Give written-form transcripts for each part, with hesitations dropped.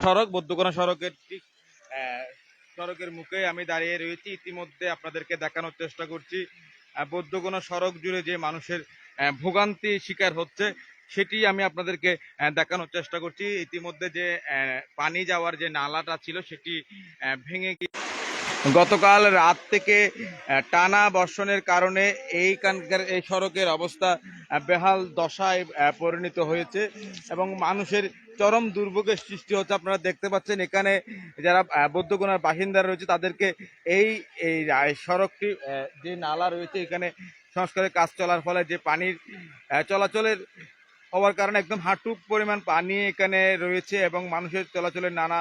সড়ক, বদ্ধকোনা সড়কের ঠিক সড়কের মুখে আমি দাঁড়িয়ে রয়েছি। ইতিমধ্যে আপনাদেরকে দেখানোর চেষ্টা করছি বদ্ধকোনা সড়ক জুড়ে যে মানুষের ভোগান্তি শিকার হচ্ছে সেটি আমি আপনাদেরকে দেখানোর চেষ্টা করছি। ইতিমধ্যে যে পানি যাওয়ার যে নালাটা ছিল সেটি ভেঙে গিয়ে গতকাল রাত থেকে টানা বর্ষণের কারণে এইখানকার এই সড়কের অবস্থা বেহাল দশায় পরিণত হয়েছে এবং মানুষের চরম দুর্ভোগের সৃষ্টি হচ্ছে। আপনারা দেখতে পাচ্ছেন এখানে যারা বদ্ধকোনার বাসিন্দারা রয়েছে তাদেরকে এই এই সড়কটি যে নালা রয়েছে এখানে সংস্কারের কাজ চলার ফলে যে পানির চলাচলের হওয়ার কারণে একদম হাঁটু পরিমাণ পানি এখানে রয়েছে এবং মানুষের চলাচলের নানা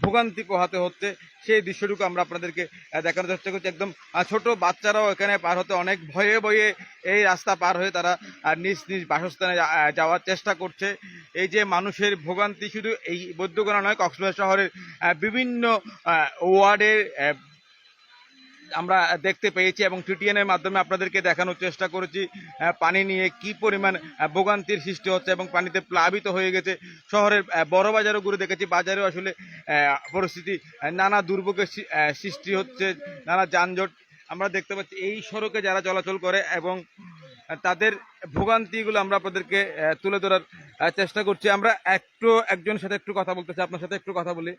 ভোগান্তি পোহাতে হচ্ছে। সেই দৃশ্যটুকু আমরা আপনাদেরকে দেখানোর চেষ্টা করছি। একদম ছোট বাচ্চারাও এখানে পার হতে অনেক ভয়ে ভয়ে এই রাস্তা পার হয়ে তারা নিজ নিজ বাসস্থানে যাওয়ার চেষ্টা করছে। এই যে মানুষের ভোগান্তি শুধু এই বদ্ধকোনা নয়, কক্সবাজার শহরের বিভিন্ন ওয়ার্ডের আমরা দেখতে পেয়েছি এবং টিটিএন এর মাধ্যমে আপনাদেরকে দেখানোর চেষ্টা করেছি পানি নিয়ে কি পরিমাণ ভোগান্তির সৃষ্টি হচ্ছে এবং পানিতে প্লাবিত হয়ে গেছে। শহরের বড় বাজারও ঘুরে দেখেছি, বাজারেও আসলে পরিস্থিতি নানা দুর্ভোগের সৃষ্টি হচ্ছে, নানা যানজট আমরা দেখতে পাচ্ছি। এই সড়কে যারা চলাচল করে এবং তাদের ভোগান্তিগুলো আমরা আপনাদেরকে তুলে ধরার চেষ্টা করছি। আমরা একজনের সাথে একটু কথা বলতে চাই, আপনার সাথে একটু কথা বলি।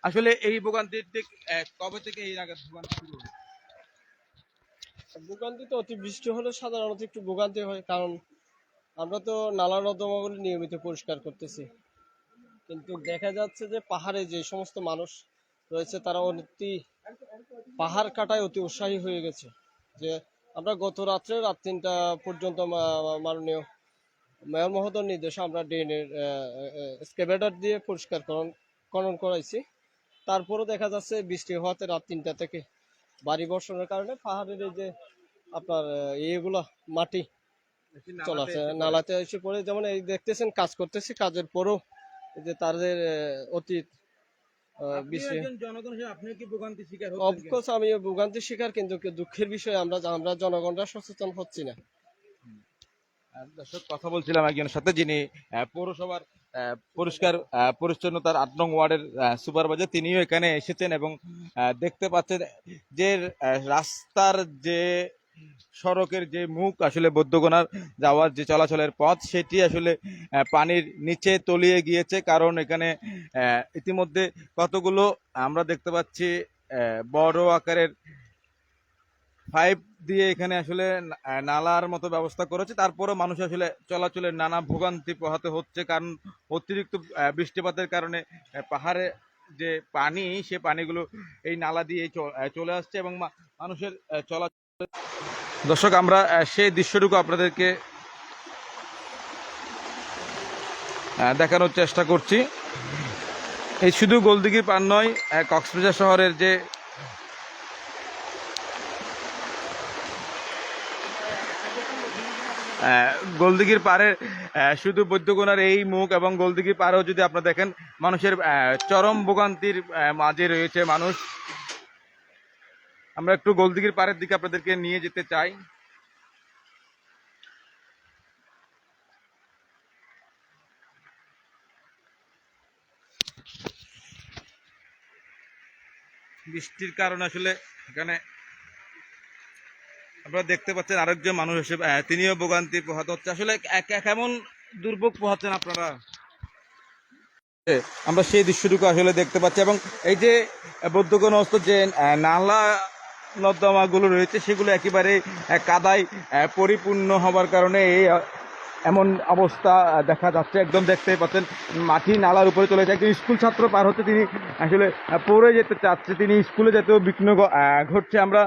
আসলে এই ভোগান্তির ঠিক কবে থেকে এই নাগাদ ভোগান্তি শুরু হলো? ভোগান্তি তো অতি বৃষ্টি হলে সাধারণত একটু ভোগান্তি হয়, কারণ আমরা তো নালা নর্দমাগুলি নিয়মিত পরিষ্কার করতেছি, কিন্তু দেখা যাচ্ছে যে পাহাড়ে যে সমস্ত মানুষ রয়েছে তারা অতি পাহাড় কাটায় অতি উৎসাহী হয়ে গেছে। যে আমরা গত রাত 3টা পর্যন্ত মাননীয় মেয়র মহোদয়ের নির্দেশে আমরা ড্রেনের স্কেভেটার দিয়ে খনন করাইছি। তারপরও দেখা যাচ্ছে বৃষ্টি হওয়াতে রাত 3টা থেকে ভারী বর্ষণের কারণে পাহাড়ের এই যে আপনার এগুলা মাটি চলে আসে নালাতে এসে পড়ে। যেমন এই দেখতেছেন কাজ করতেছি, কাজের পরও এই যে তাদের অতীত বৃষ্টি। অফকোর্স আমি ভোগান্তির শিকার, কিন্তু দুঃখের বিষয় আমরা জনগণরা সচেতন হচ্ছি না। দর্শক, কথা বলছিলাম একজনের সাথে যিনি পৌরসভার পরিষ্কার পরিচ্ছন্নতার 8 নং ওয়ার্ডের সুপারভাইজার। তিনিও এখানে এসেছেন এবং দেখতে পাচ্ছেন যে রাস্তার যে সড়কের যে মুখ আসলে বদ্ধকোনার যাওয়ার যে চলাচলের পথ সেটি আসলে পানির নিচে তলিয়ে গিয়েছে, কারণ এখানে ইতিমধ্যে কতগুলো আমরা দেখতে পাচ্ছি বড় আকারের পাইপ দিয়ে এখানে আসলে নালার মতো ব্যবস্থা করেছে। তারপরও মানুষ আসলে চলাচলের নানা ভোগান্তি পোহাতে হচ্ছে, কারণ অতিরিক্ত বৃষ্টিপাতের কারণে পাহাড়ে যে পানি সে পানিগুলো এই নালা দিয়ে চলে আসছে এবং মানুষের চলাচল। দর্শক, আমরা সেই দৃশ্যটুকু আপনাদেরকে দেখানোর চেষ্টা করছি। এই শুধু গোলদিঘির পার নয়, কক্সবাজার শহরের যে গোলদিঘির পাড়ের শুধু বদ্ধকোনার এই মুখ এবং গোলদিঘির পাড়েও যদি আপনারা দেখেন মানুষের চরম ভোগান্তির মাঝে রয়েছে মানুষ। আমরা একটু গোলদিঘির পাড়ের দিকে আপনাদেরকে নিয়ে যেতে চাই। বৃষ্টির কারণে আসলে এখানে আপনারা দেখতে পাচ্ছেন আরেকজন মানুষ এসে তিনিও ভোগান্তি পোহাতে হচ্ছে। আসলে কেমন দুর্ভোগ পোহাচ্ছেন আপনারা? আমরা সেই দৃশ্যটুকু আসলে দেখতে পাচ্ছি এবং এই যে বদ্ধকোনাস্থ যে নালা নর্দমাগুলো রয়েছে সেগুলো একেবারে কাদায় পরিপূর্ণ হওয়ার কারণে এই এমন অবস্থা দেখা যাচ্ছে। একদম দেখতেই পাচ্ছেন মাটি নালার উপরে চলে যায়। একজন স্কুল ছাত্র পার হচ্ছে, তিনি আসলে পড়ে যেতে চাচ্ছে, তিনি স্কুলে যেতেও বিঘ্ন ঘটছে। আমরা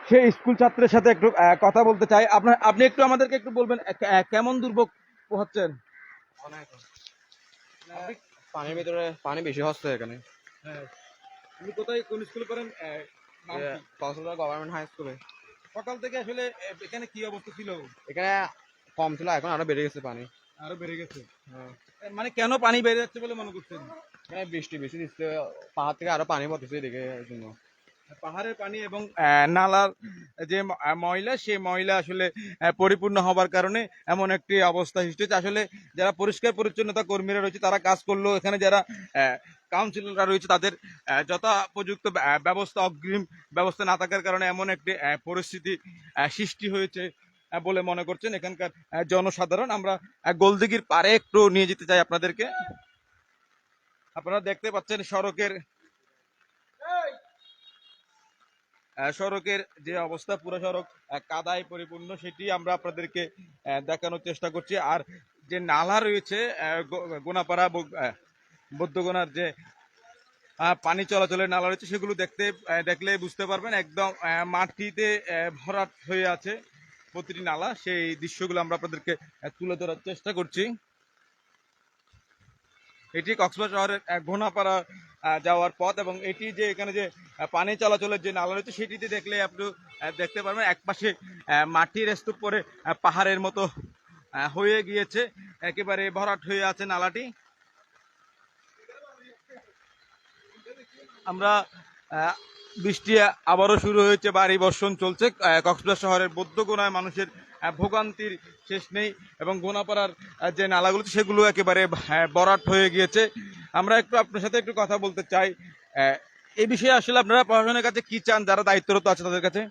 সেই স্কুল ছাত্রের সাথে একটু কথা বলতে চাই। আপনি একটু আমাদেরকে একটু বলবেন কেমন দুর্ভোগ পোহাচ্ছেন? পানির ভিতরে পানি বেশি হচ্ছে এখানে। আপনি কোথায়, কোন স্কুলে পড়েন? কক্সবাজার গভর্নমেন্ট হাই স্কুলে। সকাল থেকে আসলে এখানে কি অবস্থা ছিল? এখানে কম ছিল, এখন আরো বেড়ে গেছে পানি। আরো বেড়ে গেছে? মানে কেন পানি বেড়ে যাচ্ছে বলে মনে করছেন? এখানে বৃষ্টি বেশি দিচ্ছে, পাহাড় থেকে আরো পানি পড়তেছে এদিকে, এই জন্য। পাহাড়ের পানি এবং নালার যে ময়লা, সেই ময়লা আসলে পরিপূর্ণ হবার কারণে এমন একটি অবস্থা সৃষ্টি হচ্ছে। আসলে যারা পরিষ্কার পরিচ্ছন্নতা কর্মীরা রয়েছে তারা কাজ করলেও এখানে যারা কাউন্সিলররা রয়েছে তাদের যথোপযুক্ত ব্যবস্থা, অগ্রিম ব্যবস্থা না থাকার কারণে এমন একটি পরিস্থিতি সৃষ্টি হয়েছে বলে মনে করছেন এখানকার জনসাধারণ। আমরা গোলদিঘির পাড়ে একটু নিয়ে যেতে চাই আপনাদেরকে। আপনারা দেখতে পাচ্ছেন সড়কের যে অবস্থা, পুরো সড়ক কাদায় পরিপূর্ণ, সেটি আমরা আপনাদেরকে দেখানোর চেষ্টা করছি। আর যে নালা রয়েছে গোনাপাড়া বৌদ্ধগোনার যে পানি চলাচলের নালা রয়েছে, সেগুলো দেখলে বুঝতে পারবেন একদম মাটিতে ভরাট হয়ে আছে প্রতিটি নালা। সেই দৃশ্যগুলো আমরা আপনাদেরকে তুলে ধরার চেষ্টা করছি। এটি কক্সবাজার শহরের ঘোনাপাড়া যাওয়ার পথ, এবং এটি যে এখানে যে পানি চলাচলের যে নালা রয়েছে সেটিতে দেখলে আপনি দেখতে পারবেন একপাশে মাটির স্তূপ পরে পাহাড়ের মতো হয়ে গিয়েছে, একেবারে ভরাট হয়ে আছে নালাটি। আমরা বৃষ্টি আবারও শুরু হয়েছে, ভারী বর্ষণ চলছে কক্সবাজার শহরের বৌদ্ধগোনায়। মানুষের ভোগান্তির শেষ নেই, এবং গোনাপাড়ার যে নালাগুলো সেগুলো একেবারে ভরাট হয়ে গিয়েছে। আমরা একটু আপনার সাথে একটু কথা বলতে চাই এই বিষয়ে। আসলে আপনারা প্রশাসনের কাছে কি চান, যারা দায়িত্বরত আছে তাদের কাছে?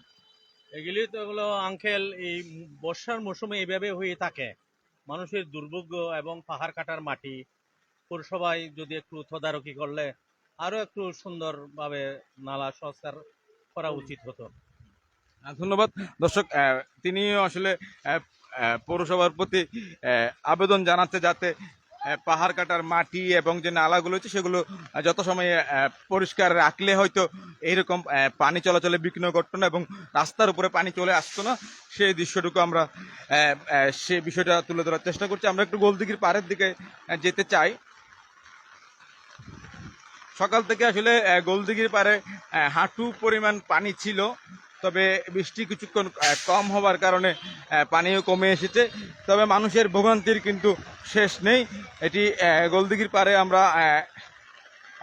এগুলি তো হলো আঙ্কেল, এই বর্ষার মৌসুমে এইভাবে হয়ে থাকে। মানুষের দুর্ভোগ এবং পাহাড় কাটার মাটি, পৌরসভায় যদি একটু তদারকি করলে আরো একটু সুন্দরভাবে নালা সংস্কার করা উচিত হতো। ধন্যবাদ। দর্শক, তিনি আসলে পৌরসভার প্রতি আবেদন জানাচ্ছে যাতে পাহাড় কাটার মাটি এবং যে নালাগুলো হচ্ছে সেগুলো যত সময়ে পরিষ্কার রাখলে হয়তো এইরকম পানি চলাচলে বিঘ্ন ঘটতো না এবং রাস্তার উপরে পানি চলে আসতো না। সেই দৃশ্যটুকু আমরা সেই বিষয়টা তুলে ধরার চেষ্টা করছি। আমরা একটু গোলদিঘির পাড়ের দিকে যেতে চাই। সকাল থেকে আসলে গোলদিঘির পাড়ে হাঁটু পরিমাণ পানি ছিল, তবে বৃষ্টি কিছুক্ষণ কম হবার কারণে পানিও কমে এসেছে। তবে মানুষের ভোগান্তির কিন্তু শেষ নেই। এটি গোলদিঘির পাড়ে আমরা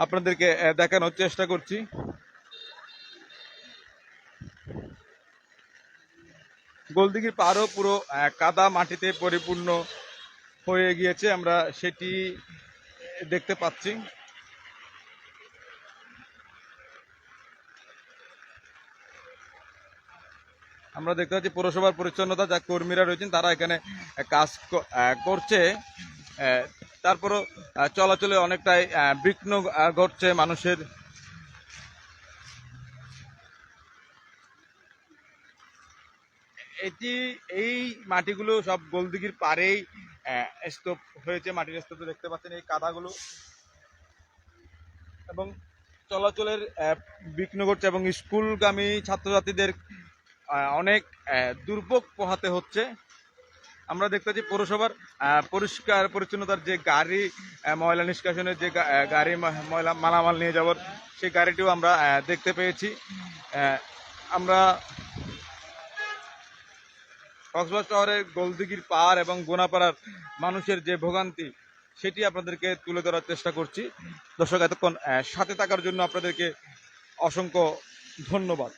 আপনাদেরকে দেখানোর চেষ্টা করছি। গোলদিঘির পাড়ও পুরো কাদা মাটিতে পরিপূর্ণ হয়ে গিয়েছে, আমরা সেটি দেখতে পাচ্ছি। আমরা দেখতে পাচ্ছি পৌরসভার পরিচ্ছন্নতা যা কর্মীরা রয়েছেন তারা এখানে কাজ করছে। তারপরও চলাচলে অনেকটাই বিঘ্ন ঘটছে মানুষের। এই মাটিগুলো সব গোলদিঘির পাড়েই স্তূপ হয়েছে, মাটির স্তূপ দেখতে পাচ্ছেন এই কাদাগুলো, এবং চলাচলের বিঘ্ন ঘটছে এবং স্কুলগামী ছাত্রছাত্রীদের অনেক দুর্ভোগ পোহাতে হচ্ছে। আমরা দেখতে পাচ্ছি পৌরসভার পরিষ্কার পরিচ্ছন্নতার যে গাড়ি, ময়লা নিষ্কাশনের যে গাড়ি ময়লা মালামাল নিয়ে যাওয়ার সেই গাড়িটিও আমরা দেখতে পেয়েছি। আমরা কক্সবাজার শহরের গোলদিঘির পাড় এবং গোনাপাড়ার মানুষের যে ভোগান্তি সেটি আপনাদেরকে তুলে ধরার চেষ্টা করছি। দর্শক, এতক্ষণ সাথে থাকার জন্য আপনাদেরকে অসংখ্য ধন্যবাদ।